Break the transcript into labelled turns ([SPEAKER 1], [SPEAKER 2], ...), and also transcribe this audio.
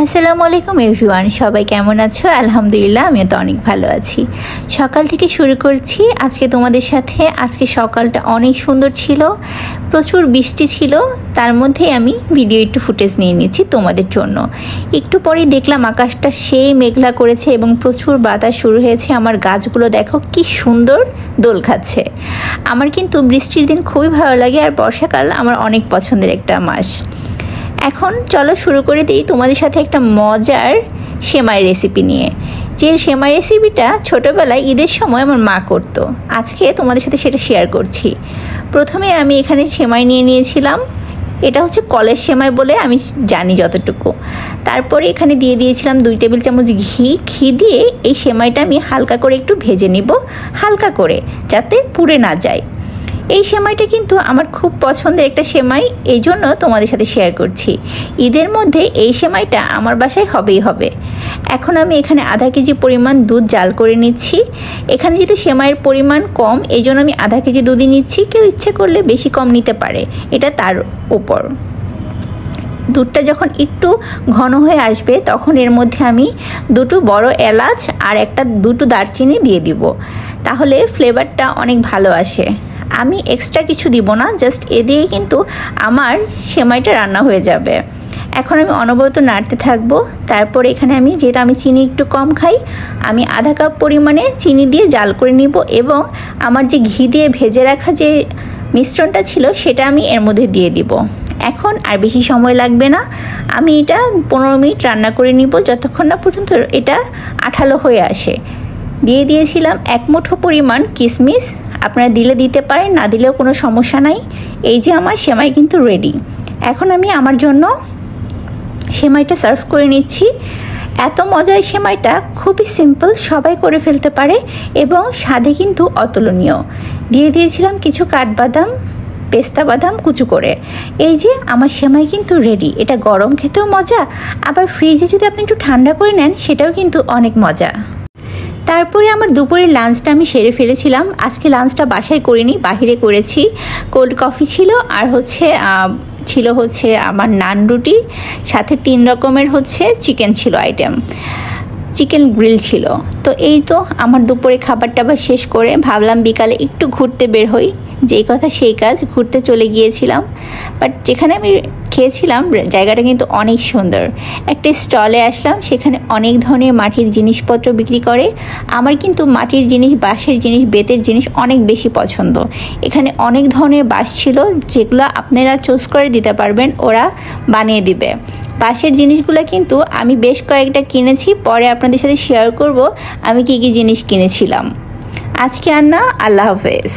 [SPEAKER 1] আসসালামু আলাইকুম এভরিওয়ান, সবাই কেমন আছো? আলহামদুলিল্লাহ, আমিও তো অনেক ভালো আছি। সকাল থেকে শুরু করছি আজকে তোমাদের সাথে। আজকে সকালটা অনেক সুন্দর ছিল, প্রচুর বৃষ্টি ছিল, তার মধ্যে আমি ভিডিও একটু ফুটেজ নিয়ে নিচ্ছি তোমাদের জন্য। একটু পরেই দেখলাম আকাশটা সেই মেঘলা করেছে এবং প্রচুর বাতাস শুরু হয়েছে। আমার গাছগুলো দেখো কি সুন্দর দোল খাচ্ছে। আমার কিন্তু বৃষ্টির দিন খুবই ভালো লাগে, আর বর্ষাকাল আমার অনেক পছন্দের একটা মাস। এখন চলো শুরু করে দিই তোমাদের সাথে একটা মজার সেমাই রেসিপি নিয়ে। যে সেমাই রেসিপিটা ছোটোবেলায় ঈদের সময় আমার মা করতো, আজকে তোমাদের সাথে সেটা শেয়ার করছি। প্রথমে আমি এখানে সেমাই নিয়ে নিয়েছিলাম, এটা হচ্ছে কলের সেমাই বলে আমি জানি যতটুকু। তারপরে এখানে দিয়ে দিয়েছিলাম 2 টেবিল চামচ ঘি দিয়ে এই সেমাইটা আমি হালকা করে একটু ভেজে নিব, হালকা করে, যাতে পুড়ে না যায়। এই সেমাইটা কিন্তু আমার খুব পছন্দের একটা সেমাই, এই জন্য তোমাদের সাথে শেয়ার করছি। ঈদের মধ্যে এই সেমাইটা আমার বাসায় হবেই হবে। এখন আমি এখানে আধা কেজি পরিমাণ দুধ জাল করে নিচ্ছি। এখানে যেহেতু সেমাইয়ের পরিমাণ কম, এই জন্য আমি আধা কেজি দুধই নিচ্ছি। কেউ ইচ্ছে করলে বেশি কম নিতে পারে, এটা তার উপর। দুধটা যখন একটু ঘন হয়ে আসবে তখন এর মধ্যে আমি 2টো বড় এলাচ আর দুটো দারচিনি দিয়ে দিব, তাহলে ফ্লেভারটা অনেক ভালো আসে। আমি এক্সট্রা কিছু দিব না, জাস্ট এ দিয়েই কিন্তু আমার সেমাইটা রান্না হয়ে যাবে। এখন আমি অনবরত নাড়তে থাকবো। তারপরে এখানে যেহেতু আমি চিনি একটু কম খাই, আমি আধা কাপ পরিমাণে চিনি দিয়ে জাল করে নিব এবং আমার যে ঘি দিয়ে ভেজে রাখা যে মিশ্রণটা ছিল সেটা আমি এর মধ্যে দিয়ে দিব। এখন আর বেশি সময় লাগবে না, আমি এটা 15 মিনিট রান্না করে নিব, যতক্ষণ না পর্যন্ত এটা আঠালো হয়ে আসে। দিয়ে দিয়েছিলাম 1 মুঠো পরিমাণ কিশমিশ, আপনারা দিলে দিতে পারেন, না দিলেও কোনো সমস্যা নাই। এই যে আমার সেমাই কিন্তু রেডি। এখন আমি আমার জন্য সেমাইটা সার্ভ করে নিচ্ছি। এত মজার সেমাইটা, খুবই সিম্পল, সবাই করে ফেলতে পারে এবং স্বাদে কিন্তু অতুলনীয়। দিয়ে দিয়েছিলাম কিছু কাঠবাদাম, পেস্তা বাদাম কুচু করে। এই যে আমার সেমাই কিন্তু রেডি। এটা গরম খেতেও মজা, আবার ফ্রিজে যদি আপনি একটু ঠান্ডা করে নেন সেটাও কিন্তু অনেক মজা। তারপরে আমার দুপুরের লাঞ্চটা আমি সেরে ফেলেছিলাম। আজকে লাঞ্চটা বাসায় করিনি, বাহিরে করেছি। কোল্ড কফি ছিল, আর ছিল আমার নান রুটি, সাথে 3 রকমের চিকেন ছিল আইটেম, চিকেন গ্রিল ছিল। তো এই তো আমার দুপুরে খাবার টাবার শেষ করে ভাবলাম বিকালে একটু ঘুরতে বের হই। যেই কথা সেই কাজ, ঘুরতে চলে গিয়েছিলাম। বাট যেখানে আমি খেয়েছিলাম জায়গাটা কিন্তু অনেক সুন্দর। একটা স্টলে আসলাম, সেখানে অনেক ধরনের মাটির জিনিসপত্র বিক্রি করে। আমার কিন্তু মাটির জিনিস, বাঁশের জিনিস, বেতের জিনিস অনেক বেশি পছন্দ। এখানে অনেক ধরনের বাঁশ ছিল, যেগুলো আপনারা চুজ করে দিতে পারবেন, ওরা বানিয়ে দিবে। বাঁশের জিনিসগুলো কিন্তু আমি বেশ কয়েকটা কিনেছি, পরে আপনাদের সাথে শেয়ার করব আমি কী কী জিনিস কিনেছিলাম। আজকে আর না, আল্লাহ হাফেজ।